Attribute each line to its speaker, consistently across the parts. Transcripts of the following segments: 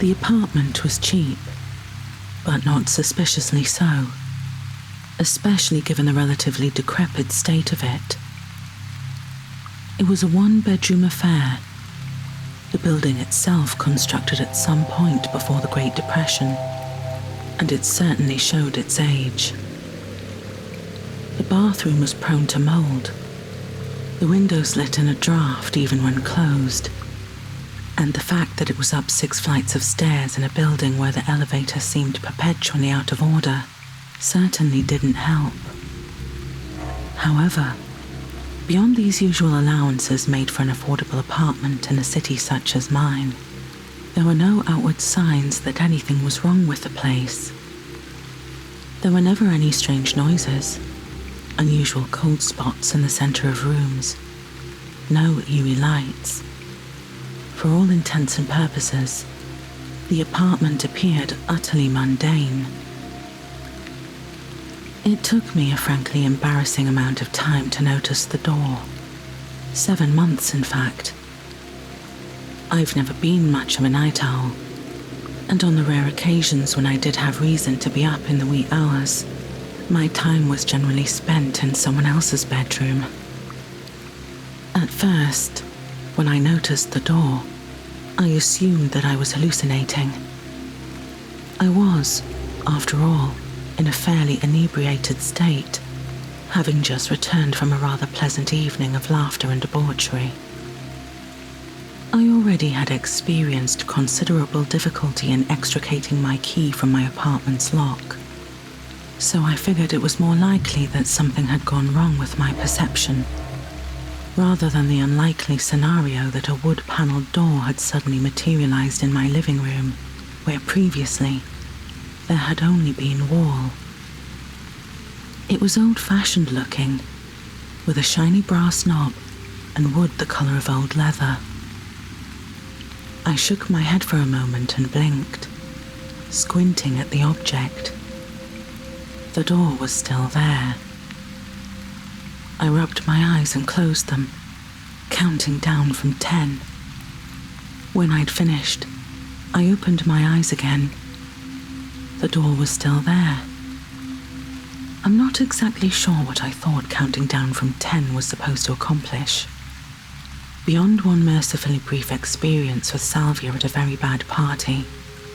Speaker 1: The apartment was cheap, but not suspiciously so, especially given the relatively decrepit state of it. It was a one-bedroom affair, the building itself constructed at some point before the Great Depression, and it certainly showed its age. The bathroom was prone to mold, the windows let in a draft even when closed, and the fact that it was up 6 flights of stairs in a building where the elevator seemed perpetually out of order certainly didn't help. However, beyond these usual allowances made for an affordable apartment in a city such as mine, there were no outward signs that anything was wrong with the place. There were never any strange noises, unusual cold spots in the center of rooms, no eerie lights. For all intents and purposes, the apartment appeared utterly mundane. It took me a frankly embarrassing amount of time to notice the door. 7 months, in fact. I've never been much of a night owl, and on the rare occasions when I did have reason to be up in the wee hours, my time was generally spent in someone else's bedroom. At first, when I noticed the door, I assumed that I was hallucinating. I was, after all, in a fairly inebriated state, having just returned from a rather pleasant evening of laughter and debauchery. I already had experienced considerable difficulty in extricating my key from my apartment's lock, so I figured it was more likely that something had gone wrong with my perception, rather than the unlikely scenario that a wood-paneled door had suddenly materialized in my living room, where previously there had only been wall. It was old-fashioned looking, with a shiny brass knob and wood the color of old leather. I shook my head for a moment and blinked, squinting at the object. The door was still there. I rubbed my eyes and closed them, counting down from 10. When I'd finished, I opened my eyes again. The door was still there. I'm not exactly sure what I thought counting down from 10 was supposed to accomplish. Beyond one mercifully brief experience with salvia at a very bad party,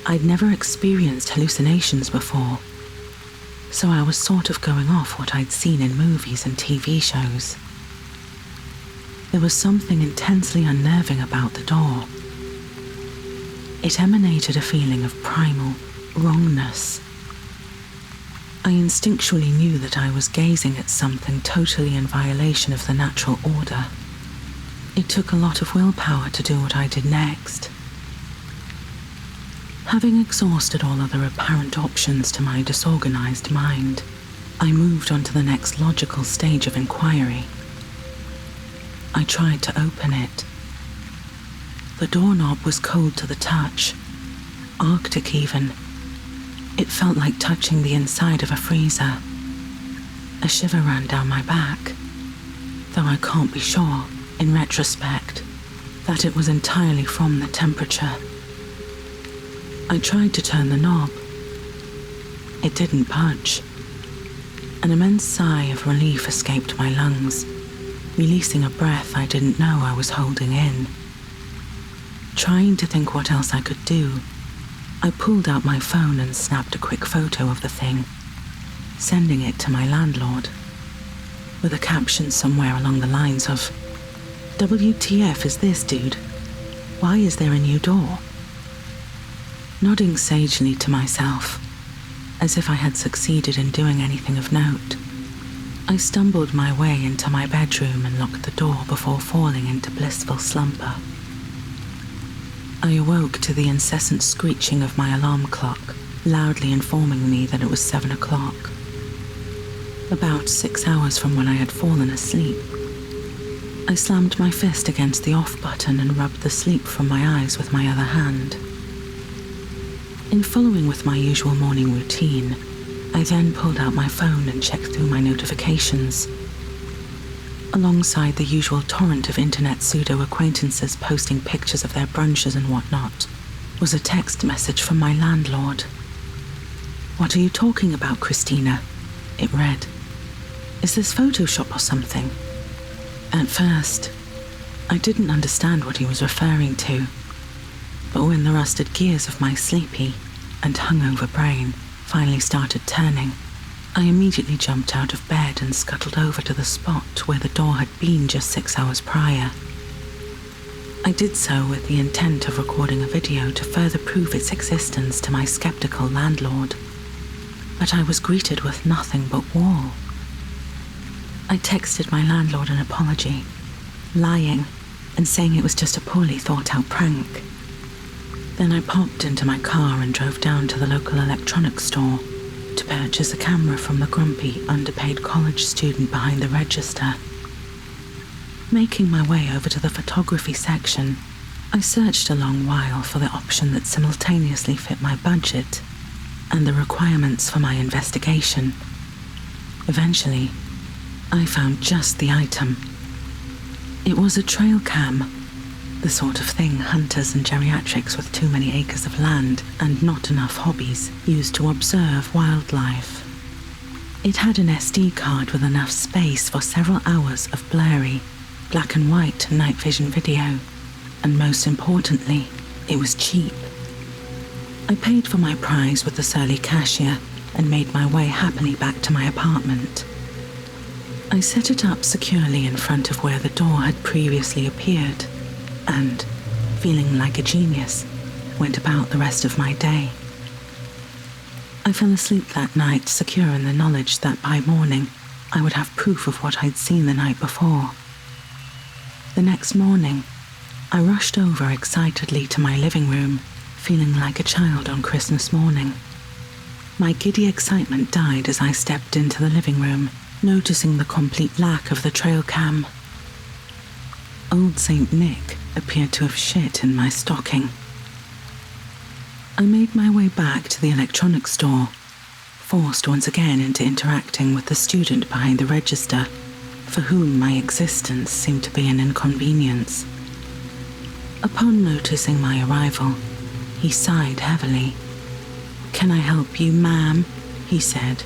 Speaker 1: I'd never experienced hallucinations before, so I was sort of going off what I'd seen in movies and TV shows. There was something intensely unnerving about the door. It emanated a feeling of primal wrongness. I instinctually knew that I was gazing at something totally in violation of the natural order. It took a lot of willpower to do what I did next. Having exhausted all other apparent options to my disorganized mind, I moved on to the next logical stage of inquiry. I tried to open it. The doorknob was cold to the touch, arctic even. It felt like touching the inside of a freezer. A shiver ran down my back, though I can't be sure, in retrospect, that it was entirely from the temperature. I tried to turn the knob. It didn't budge. An immense sigh of relief escaped my lungs, releasing a breath I didn't know I was holding in. Trying to think what else I could do, I pulled out my phone and snapped a quick photo of the thing, sending it to my landlord, with a caption somewhere along the lines of, "WTF is this, dude? Why is there a new door?" Nodding sagely to myself, as if I had succeeded in doing anything of note, I stumbled my way into my bedroom and locked the door before falling into blissful slumber. I awoke to the incessant screeching of my alarm clock, loudly informing me that it was 7 o'clock. About 6 hours from when I had fallen asleep. I slammed my fist against the off button and rubbed the sleep from my eyes with my other hand. In following with my usual morning routine, I then pulled out my phone and checked through my notifications. Alongside the usual torrent of internet pseudo-acquaintances posting pictures of their brunches and whatnot, was a text message from my landlord. "What are you talking about, Christina?" it read. "Is this Photoshop or something?" At first, I didn't understand what he was referring to, but when the rusted gears of my sleepy and hungover brain finally started turning, I immediately jumped out of bed and scuttled over to the spot where the door had been just 6 hours prior. I did so with the intent of recording a video to further prove its existence to my skeptical landlord, but I was greeted with nothing but wall. I texted my landlord an apology, lying and saying it was just a poorly thought out prank. Then I popped into my car and drove down to the local electronics store to purchase a camera from the grumpy, underpaid college student behind the register. Making my way over to the photography section, I searched a long while for the option that simultaneously fit my budget and the requirements for my investigation. Eventually, I found just the item. It was a trail cam, the sort of thing hunters and geriatrics with too many acres of land and not enough hobbies use to observe wildlife. It had an SD card with enough space for several hours of blurry, black and white night vision video, and most importantly, it was cheap. I paid for my prize with the surly cashier and made my way happily back to my apartment. I set it up securely in front of where the door had previously appeared and, feeling like a genius, went about the rest of my day. I fell asleep that night secure in the knowledge that by morning I would have proof of what I'd seen the night before. The next morning, I rushed over excitedly to my living room, feeling like a child on Christmas morning. My giddy excitement died as I stepped into the living room, noticing the complete lack of the trail cam. Old Saint Nick appeared to have shit in my stocking. I made my way back to the electronics store, forced once again into interacting with the student behind the register, for whom my existence seemed to be an inconvenience. Upon noticing my arrival, he sighed heavily. "Can I help you, ma'am?" he said,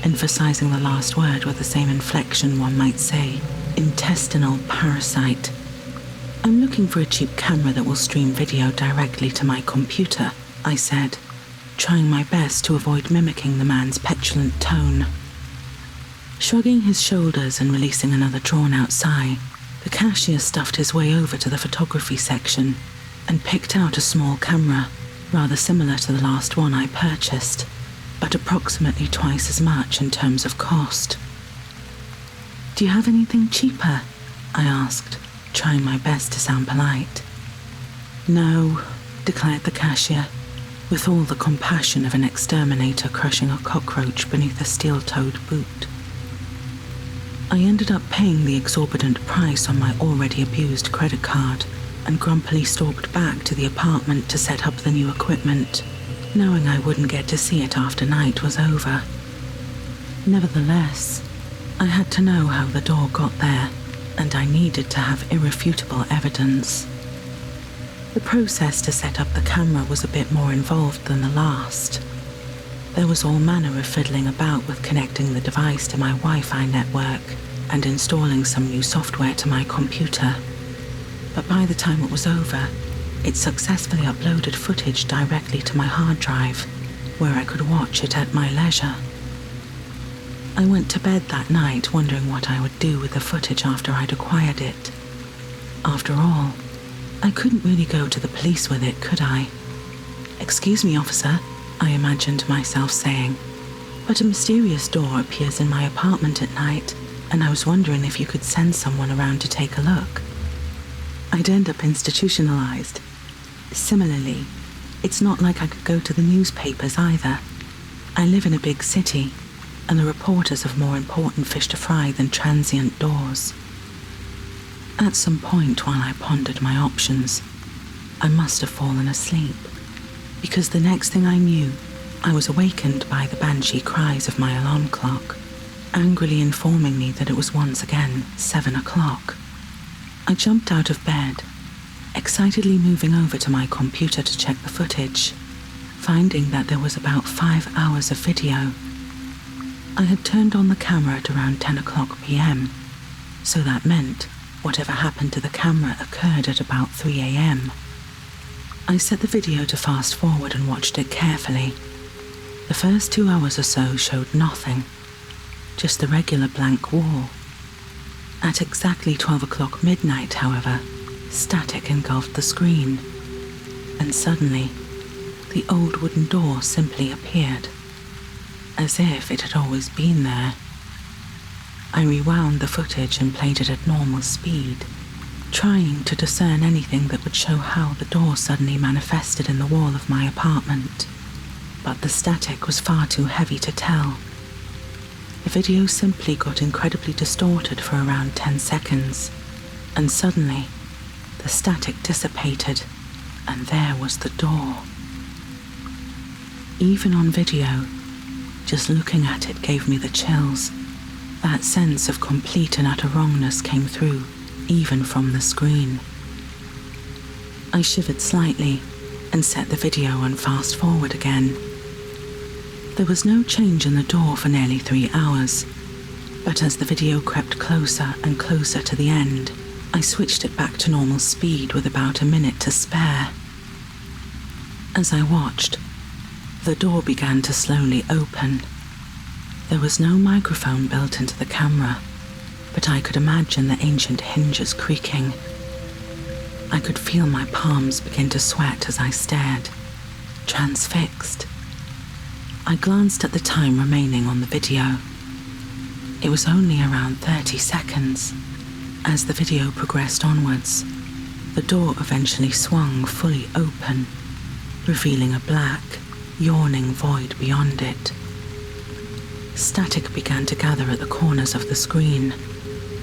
Speaker 1: emphasizing the last word with the same inflection one might say, intestinal parasite. "I'm looking for a cheap camera that will stream video directly to my computer," I said, trying my best to avoid mimicking the man's petulant tone. Shrugging his shoulders and releasing another drawn-out sigh, the cashier stuffed his way over to the photography section and picked out a small camera, rather similar to the last one I purchased, but approximately twice as much in terms of cost. "Do you have anything cheaper?" I asked, trying my best to sound polite. "No," declared the cashier, with all the compassion of an exterminator crushing a cockroach beneath a steel-toed boot. I ended up paying the exorbitant price on my already abused credit card and grumpily stalked back to the apartment to set up the new equipment, knowing I wouldn't get to see it after night was over. Nevertheless, I had to know how the door got there, and I needed to have irrefutable evidence. The process to set up the camera was a bit more involved than the last. There was all manner of fiddling about with connecting the device to my Wi-Fi network and installing some new software to my computer. But by the time it was over, it successfully uploaded footage directly to my hard drive, where I could watch it at my leisure. I went to bed that night wondering what I would do with the footage after I'd acquired it. After all, I couldn't really go to the police with it, could I? "Excuse me, officer," I imagined myself saying, "but a mysterious door appears in my apartment at night, and I was wondering if you could send someone around to take a look." I'd end up institutionalized. Similarly, it's not like I could go to the newspapers either. I live in a big city, and the reporters have more important fish to fry than transient doors. At some point while I pondered my options, I must have fallen asleep, because the next thing I knew, I was awakened by the banshee cries of my alarm clock, angrily informing me that it was once again 7 o'clock. I jumped out of bed, excitedly moving over to my computer to check the footage, finding that there was about 5 hours of video. I had turned on the camera at around 10 o'clock p.m., so that meant whatever happened to the camera occurred at about 3 a.m. I set the video to fast forward and watched it carefully. The first 2 hours or so showed nothing, just the regular blank wall. At exactly 12 o'clock midnight, however, static engulfed the screen, and suddenly, the old wooden door simply appeared, as if it had always been there. I rewound the footage and played it at normal speed, trying to discern anything that would show how the door suddenly manifested in the wall of my apartment, but the static was far too heavy to tell. The video simply got incredibly distorted for around 10 seconds, and suddenly, the static dissipated, and there was the door. Even on video, just looking at it gave me the chills. That sense of complete and utter wrongness came through, even from the screen. I shivered slightly and set the video on fast forward again. There was no change in the door for nearly 3 hours, but as the video crept closer and closer to the end, I switched it back to normal speed with about a minute to spare. As I watched, the door began to slowly open. There was no microphone built into the camera, but I could imagine the ancient hinges creaking. I could feel my palms begin to sweat as I stared, transfixed. I glanced at the time remaining on the video. It was only around 30 seconds. As the video progressed onwards, the door eventually swung fully open, revealing a black, yawning void beyond it. Static began to gather at the corners of the screen,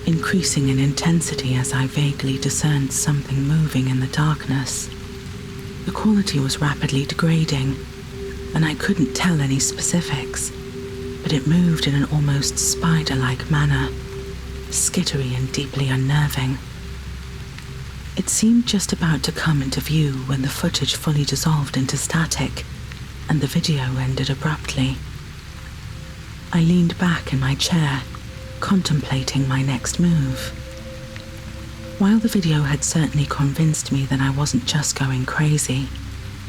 Speaker 1: increasing in intensity as I vaguely discerned something moving in the darkness. The quality was rapidly degrading, and I couldn't tell any specifics, but it moved in an almost spider-like manner, skittery and deeply unnerving. It seemed just about to come into view when the footage fully dissolved into static, and the video ended abruptly. I leaned back in my chair, contemplating my next move. While the video had certainly convinced me that I wasn't just going crazy,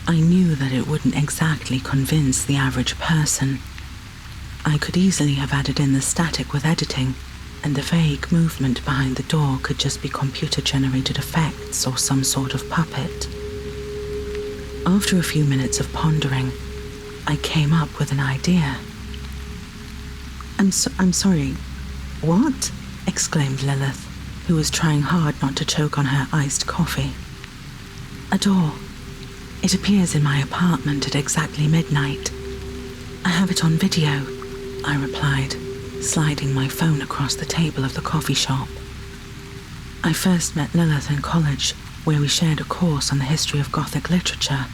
Speaker 1: I knew that it wouldn't exactly convince the average person. I could easily have added in the static with editing, and the vague movement behind the door could just be computer-generated effects or some sort of puppet. After a few minutes of pondering, I came up with an idea. I'm sorry, what? Exclaimed Lilith, who was trying hard not to choke on her iced coffee. A door. It appears in my apartment at exactly midnight. I have it on video, I replied, sliding my phone across the table of the coffee shop. I first met Lilith in college, where we shared a course on the history of Gothic literature.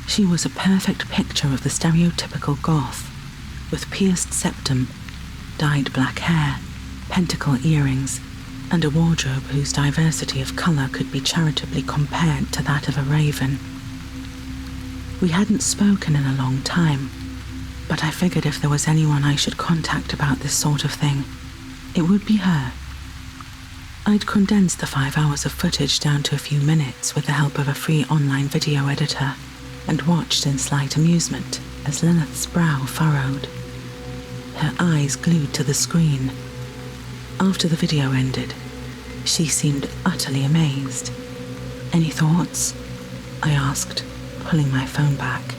Speaker 1: She was a perfect picture of the stereotypical Goth, with pierced septum, dyed black hair, pentacle earrings, and a wardrobe whose diversity of colour could be charitably compared to that of a raven. We hadn't spoken in a long time, but I figured if there was anyone I should contact about this sort of thing, it would be her. I'd condensed the 5 hours of footage down to a few minutes with the help of a free online video editor, and watched in slight amusement as Lilith's brow furrowed, her eyes glued to the screen. After the video ended, she seemed utterly amazed. Any thoughts? I asked, pulling my phone back.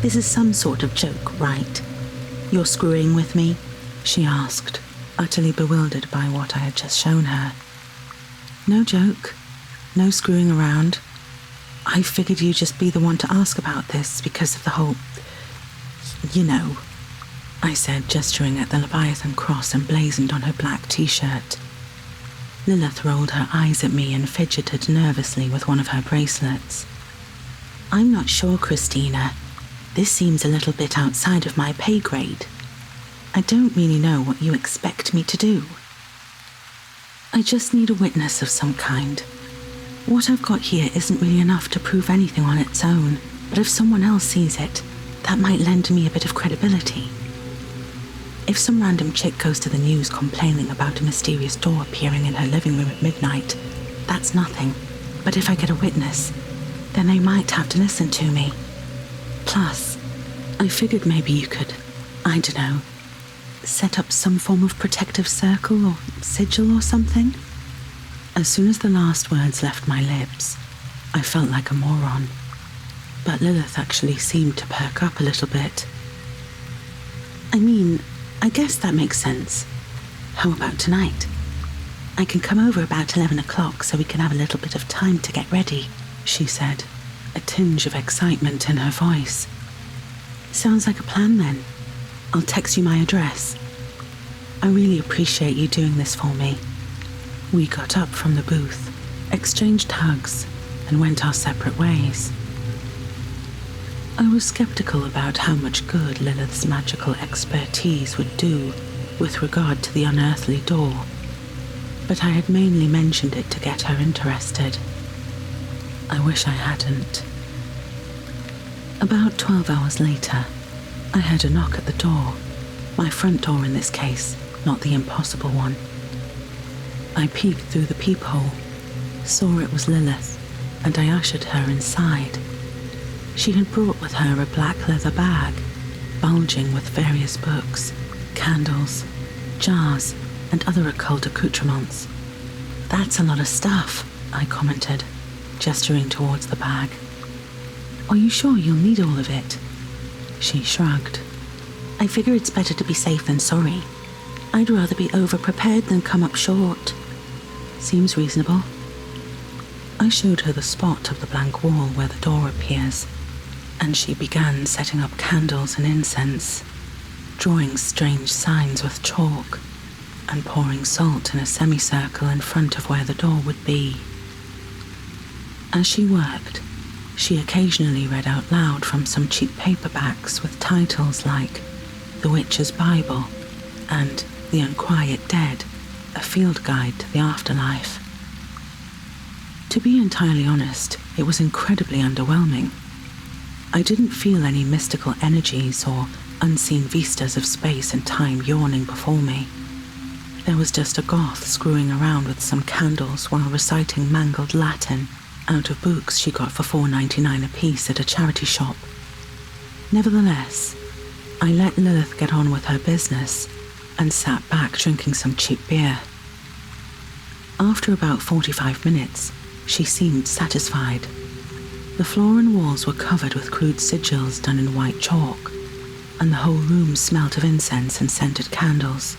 Speaker 1: This is some sort of joke, right? You're screwing with me? She asked, utterly bewildered by what I had just shown her. No joke, no screwing around. I figured you'd just be the one to ask about this because of the whole, I said, gesturing at the Leviathan cross emblazoned on her black t-shirt. Lilith rolled her eyes at me and fidgeted nervously with one of her bracelets. I'm not sure, Christina. This seems a little bit outside of my pay grade. I don't really know what you expect me to do. I just need a witness of some kind. What I've got here isn't really enough to prove anything on its own, but if someone else sees it, that might lend me a bit of credibility. If some random chick goes to the news complaining about a mysterious door appearing in her living room at midnight, that's nothing. But if I get a witness, then they might have to listen to me. Plus, I figured maybe you could, I don't know, set up some form of protective circle or sigil or something. As soon as the last words left my lips, I felt like a moron. But Lilith actually seemed to perk up a little bit. I mean, I guess that makes sense. How about tonight? I can come over about 11 o'clock so we can have a little bit of time to get ready, she said, a tinge of excitement in her voice. Sounds like a plan then. I'll text you my address. I really appreciate you doing this for me. We got up from the booth, exchanged hugs, and went our separate ways. I was skeptical about how much good Lilith's magical expertise would do with regard to the unearthly door, but I had mainly mentioned it to get her interested. I wish I hadn't. About 12 hours later, I heard a knock at the door, my front door in this case, not the impossible one. I peeked through the peephole, saw it was Lilith, and I ushered her inside. She had brought with her a black leather bag, bulging with various books, candles, jars, and other occult accoutrements. That's a lot of stuff, I commented, gesturing towards the bag. Are you sure you'll need all of it? She shrugged. I figure it's better to be safe than sorry. I'd rather be over-prepared than come up short. Seems reasonable. I showed her the spot of the blank wall where the door appears, and she began setting up candles and incense, drawing strange signs with chalk, and pouring salt in a semicircle in front of where the door would be. As she worked, she occasionally read out loud from some cheap paperbacks with titles like The Witch's Bible and The Unquiet Dead, a field guide to the afterlife. To be entirely honest, it was incredibly underwhelming. I didn't feel any mystical energies or unseen vistas of space and time yawning before me. There was just a goth screwing around with some candles while reciting mangled Latin out of books she got for $4.99 apiece at a charity shop. Nevertheless, I let Lilith get on with her business and sat back drinking some cheap beer. After about 45 minutes, she seemed satisfied. The floor and walls were covered with crude sigils done in white chalk, and the whole room smelt of incense and scented candles.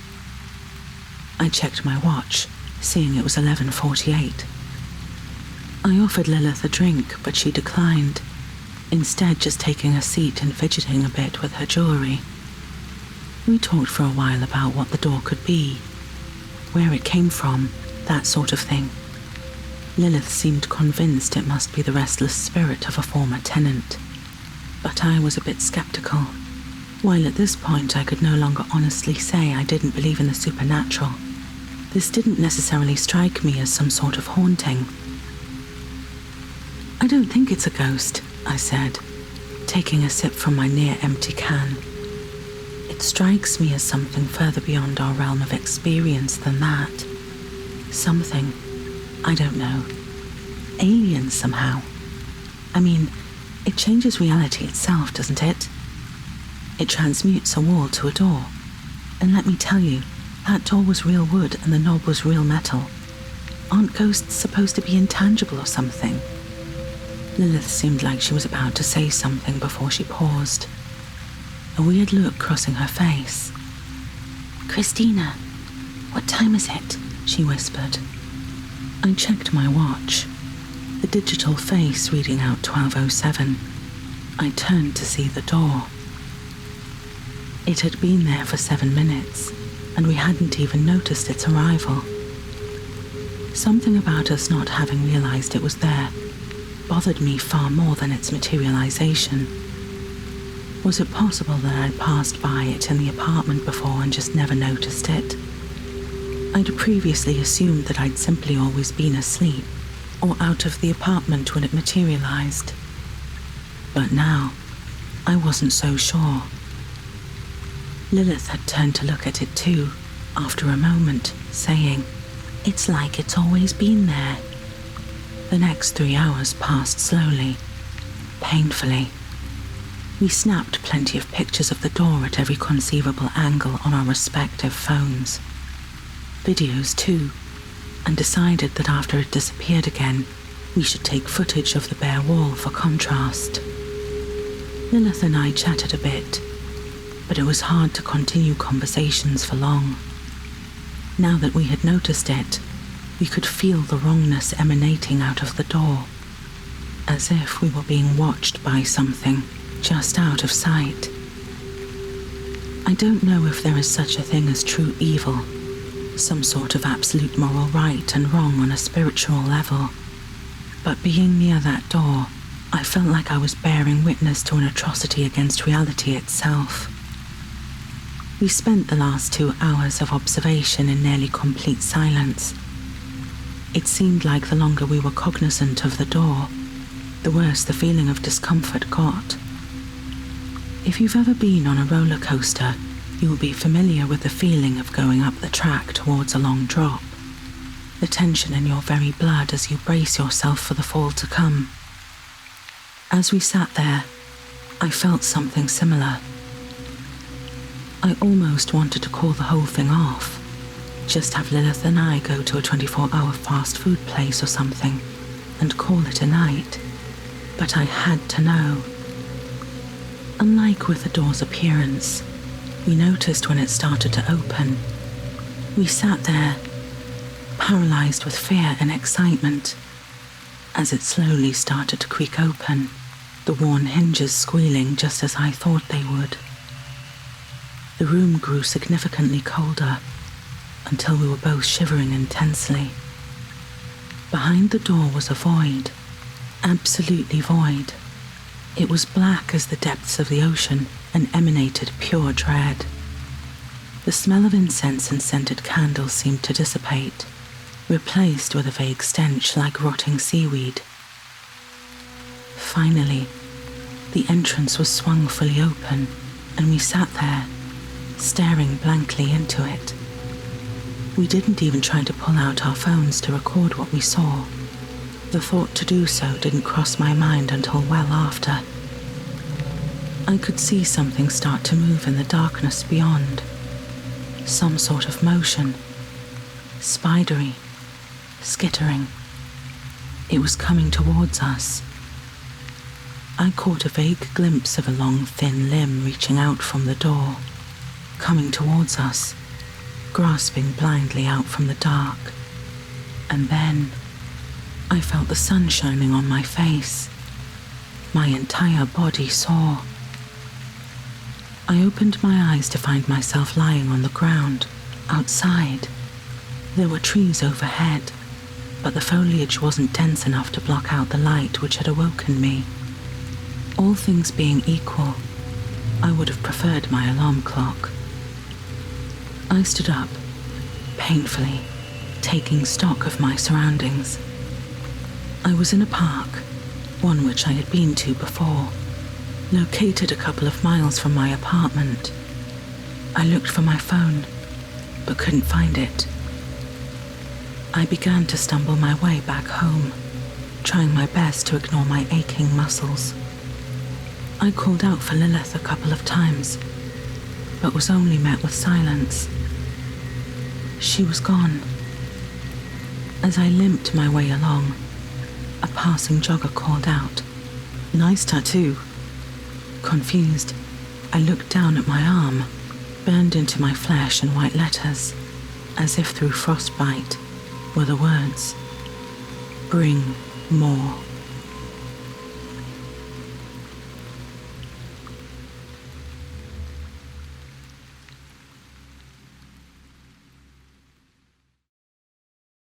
Speaker 1: I checked my watch, seeing it was 11:48. I offered Lilith a drink, but she declined, instead just taking a seat and fidgeting a bit with her jewelry. We talked for a while about what the door could be, where it came from, that sort of thing. Lilith seemed convinced it must be the restless spirit of a former tenant, but I was a bit skeptical, while at this point I could no longer honestly say I didn't believe in the supernatural. This didn't necessarily strike me as some sort of haunting. I don't think it's a ghost, I said, taking a sip from my near-empty can. It strikes me as something further beyond our realm of experience than that. Something, I don't know, alien somehow. I mean, it changes reality itself, doesn't it? It transmutes a wall to a door. And let me tell you, that door was real wood and the knob was real metal. Aren't ghosts supposed to be intangible or something? Lilith seemed like she was about to say something before she paused, a weird look crossing her face. Christina, what time is it? She whispered. I checked my watch, the digital face reading out 12:07. I turned to see the door. It had been there for 7 minutes, and we hadn't even noticed its arrival. Something about us not having realized it was there bothered me far more than its materialization. Was it possible that I'd passed by it in the apartment before and just never noticed it? I'd previously assumed that I'd simply always been asleep, or out of the apartment when it materialized. But now, I wasn't so sure. Lilith had turned to look at it too, after a moment, saying, "It's like it's always been there." The next 3 hours passed slowly, painfully. We snapped plenty of pictures of the door at every conceivable angle on our respective phones. Videos too, and decided that after it disappeared again, we should take footage of the bare wall for contrast. Lilith and I chatted a bit, but it was hard to continue conversations for long. Now that we had noticed it, we could feel the wrongness emanating out of the door, as if we were being watched by something just out of sight. I don't know if there is such a thing as true evil, some sort of absolute moral right and wrong on a spiritual level, but being near that door, I felt like I was bearing witness to an atrocity against reality itself. We spent the last 2 hours of observation in nearly complete silence. It seemed like the longer we were cognizant of the door, the worse the feeling of discomfort got. If you've ever been on a roller coaster, you will be familiar with the feeling of going up the track towards a long drop. The tension in your very blood as you brace yourself for the fall to come. As we sat there, I felt something similar. I almost wanted to call the whole thing off, just have Lilith and I go to a 24-hour fast food place or something and call it a night, but I had to know. Unlike with the door's appearance, we noticed when it started to open. We sat there, paralyzed with fear and excitement, as it slowly started to creak open, the worn hinges squealing just as I thought they would. The room grew significantly colder until we were both shivering intensely. Behind the door was a void, absolutely void. It was black as the depths of the ocean and emanated pure dread. The smell of incense and scented candles seemed to dissipate, replaced with a vague stench like rotting seaweed. Finally, the entrance was swung fully open, and we sat there, staring blankly into it. We didn't even try to pull out our phones to record what we saw. The thought to do so didn't cross my mind until well after. I could see something start to move in the darkness beyond. Some sort of motion. Spidery. Skittering. It was coming towards us. I caught a vague glimpse of a long, thin limb reaching out from the door, coming towards us, grasping blindly out from the dark. And then I felt the sun shining on my face. My entire body saw. I opened my eyes to find myself lying on the ground, outside. There were trees overhead, but the foliage wasn't dense enough to block out the light which had awoken me. All things being equal, I would have preferred my alarm clock. I stood up, painfully, taking stock of my surroundings. I was in a park, one which I had been to before, located a couple of miles from my apartment. I looked for my phone, but couldn't find it. I began to stumble my way back home, trying my best to ignore my aching muscles. I called out for Lilith a couple of times, but was only met with silence. She was gone. As I limped my way along, a passing jogger called out, "Nice tattoo." Confused, I looked down at my arm, burned into my flesh in white letters, as if through frostbite, were the words, "Bring more."